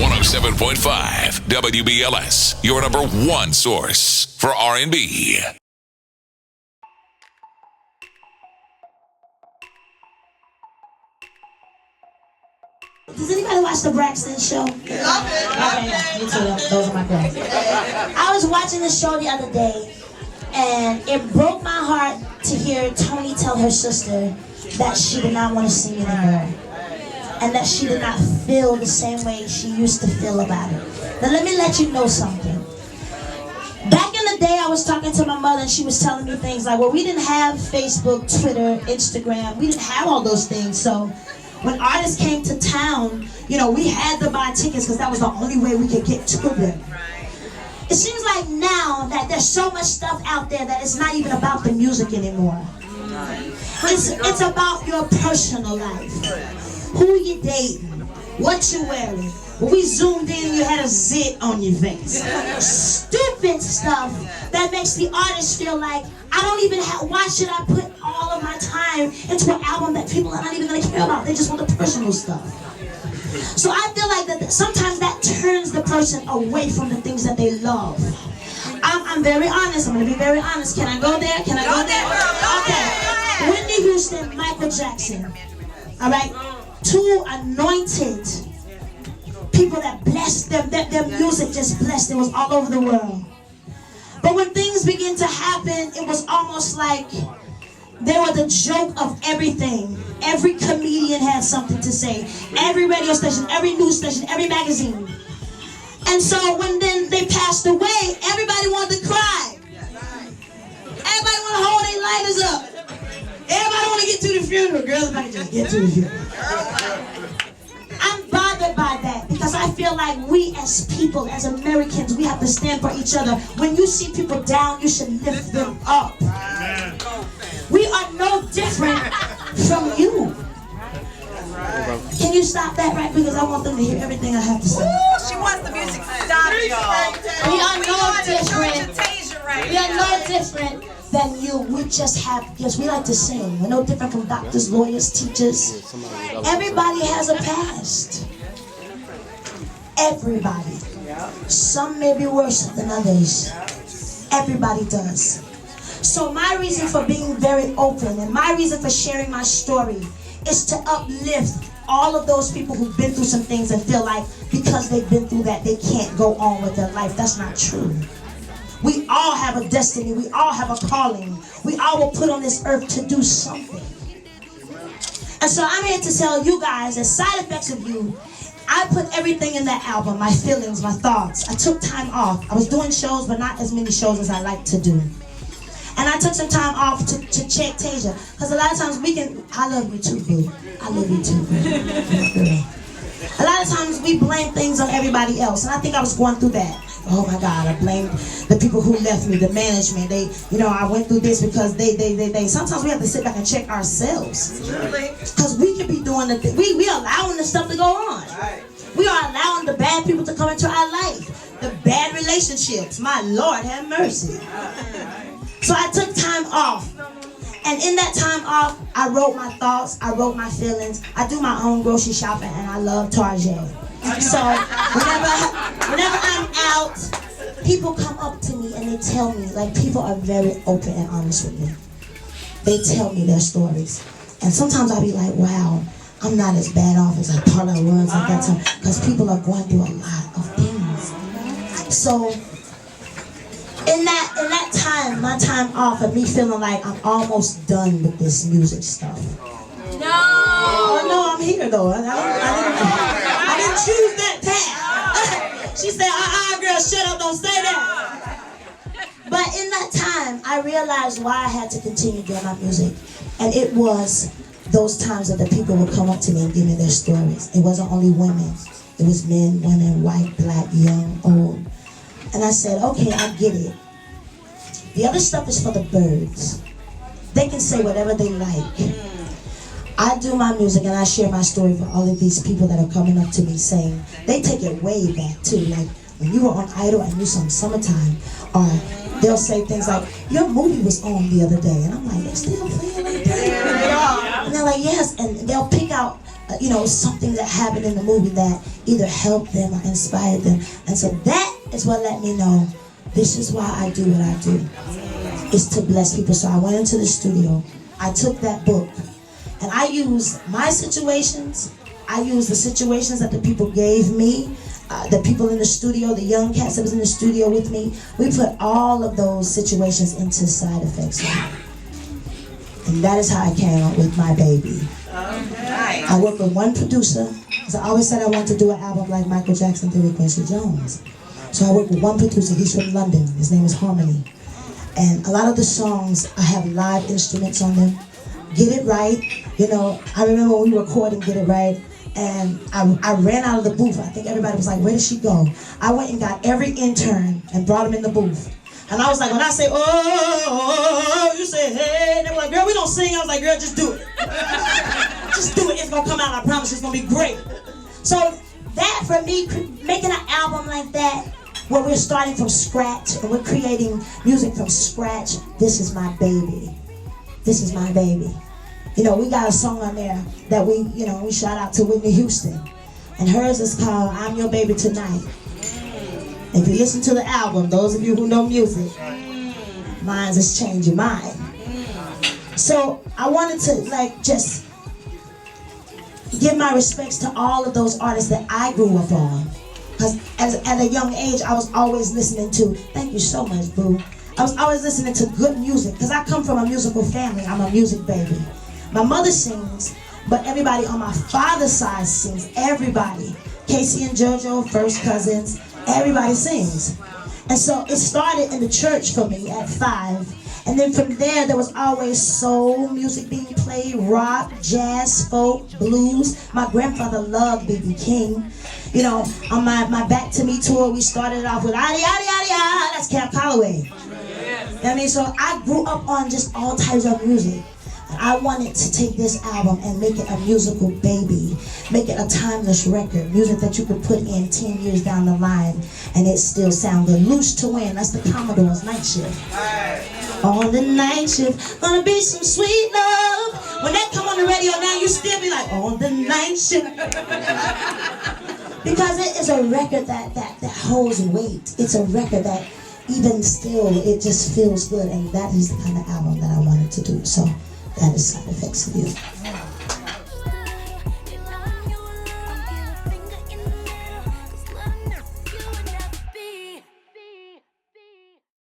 107.5 WBLS, your number one source for R&B. Does anybody watch the Braxton show? Love it. Okay, me too. Those are my girls. I was watching the show the other day, and it broke my heart to hear Toni tell her sister that she did not want to sing anymore, and that she did not feel the same way she used to feel about it. Now let me let you know something. Back in the day, I was talking to my mother, and she was telling me things like, well, we didn't have Facebook, Twitter, Instagram. We didn't have all those things, so when artists came to town, you know, we had to buy tickets because that was the only way we could get to them. It seems like now that there's so much stuff out there that it's not even about the music anymore. It's about your personal life. Who you dating, what you wearing. When we zoomed in, you had a zit on your face. Stupid stuff that makes the artist feel like, I don't even have, why should I put all of my time into an album that people are not even going to care about? They just want the personal stuff. So I feel like that sometimes that turns the person away from the things that they love. I'm very honest. I'm going to be very honest. Can I go there? Can I go there? Okay. Whitney Houston, Michael Jackson. All right? Two anointed people that blessed them. Their music just blessed. It was all over the world. But when things began to happen, it was almost like they were the joke of everything. Every comedian had something to say. Every radio station, every news station, every magazine. And so when then they passed away, everybody wanted to cry. Everybody want to hold their lighters up. Everybody want to get to the funeral. Girls, if I can just get to the funeral. I'm bothered by that because I feel like we as people, as Americans, we have to stand for each other. When you see people down, you should lift them up. We are no different from you. Can you stop that right? Because I want them to hear everything I have to say. Ooh, she wants the music to stop, y'all. We are no different. We are no different than you. We just have gifts. We like to sing. We're no different from doctors, lawyers, teachers. Everybody has a past. Everybody. Some may be worse than others. Everybody does. So my reason for being very open and my reason for sharing my story is to uplift all of those people who've been through some things and feel like because they've been through that, they can't go on with their life. That's not true. We all have a destiny. We all have a calling. We all were put on this earth to do something. And so I'm here to tell you guys, as side effects of you, I put everything in that album, my feelings, my thoughts. I took time off. I was doing shows, but not as many shows as I like to do. And I took some time off to check Tasia. Because a lot of times I love you too, boo. I love you too, boo. A lot of times we blame things on everybody else. And I think I was going through that. Oh my God, I blamed the people who left me, the management. I went through this because they. Sometimes we have to sit back and check ourselves. Because we could be doing the thing. We are allowing the stuff to go on. We are allowing the bad people to come into our life. The bad relationships. My Lord, have mercy. So I took time off. And in that time off, I wrote my thoughts, I wrote my feelings. I do my own grocery shopping, and I love Target. So whenever I'm out, people come up to me and they tell me, like, people are very open and honest with me. They tell me their stories. And sometimes I'll be like, wow, I'm not as bad off as I thought I was at that time. Because people are going through a lot of things. So in that time, my time off of me feeling like I'm almost done with this music stuff. No! Oh no, I'm here though. I didn't choose that path. She said, girl, shut up, don't say that. But in that time, I realized why I had to continue doing my music. And it was those times that the people would come up to me and give me their stories. It wasn't only women. It was men, women, white, black, young, old. And I said, okay, I get it. The other stuff is for the birds. They can say whatever they like. I do my music and I share my story for all of these people that are coming up to me saying, they take it way back too. Like when you were on Idol and you sang Summertime, or they'll say things like, your movie was on the other day. And I'm like, they're still playing like that? And they're like, yes. And they'll pick out something that happened in the movie that either helped them or inspired them. And so that is what let me know this is why I do what I do. It's to bless people. So I went into the studio. I took that book and I used my situations. I used the situations that the people gave me, the people in the studio, the young cats that was in the studio with me. We put all of those situations into Side Effects. And that is how I came up with my baby. Okay. I work with one producer, because I always said I wanted to do an album like Michael Jackson did with Quincy Jones. So I work with one producer, he's from London, his name is Harmony. And a lot of the songs, I have live instruments on them. Get It Right, I remember when we recorded Get It Right, and I ran out of the booth. I think everybody was like, where did she go? I went and got every intern and brought them in the booth. And I was like, when I say, oh, you say, hey, and they were like, girl, we don't sing. I was like, girl, just do it. Just do it, it's gonna come out, I promise it's gonna be great. So that for me, making an album like that, where we're starting from scratch and we're creating music from scratch, this is my baby. This is my baby. We got a song on there that we shout out to Whitney Houston. And hers is called I'm Your Baby Tonight. If you listen to the album, those of you who know music, mine's is Change Your Mind. So I wanted to just give my respects to all of those artists that I grew up on. Because at a young age, I was always listening to, thank you so much, boo. I was always listening to good music, because I come from a musical family. I'm a music baby. My mother sings, but everybody on my father's side sings. Everybody. Casey and JoJo, first cousins, everybody sings. And so it started in the church for me at 5. And then from there was always soul music being played, rock, jazz, folk, blues. My grandfather loved B.B. King. On my Back to Me tour, we started off with Adi, Adi, Adi, Adi. That's Camp Calloway. So I grew up on just all types of music. I wanted to take this album and make it a musical baby, make it a timeless record, music that you could put in 10 years down the line and it still sound good. Loose to Win, that's the Commodore's Night Shift. On the night shift, gonna be some sweet love. When that come on the radio now, you still be like, on the night shift. Because it is a record that holds weight. It's a record that even still, it just feels good. And that is the kind of album that I wanted to do. So that is Side Effects for you.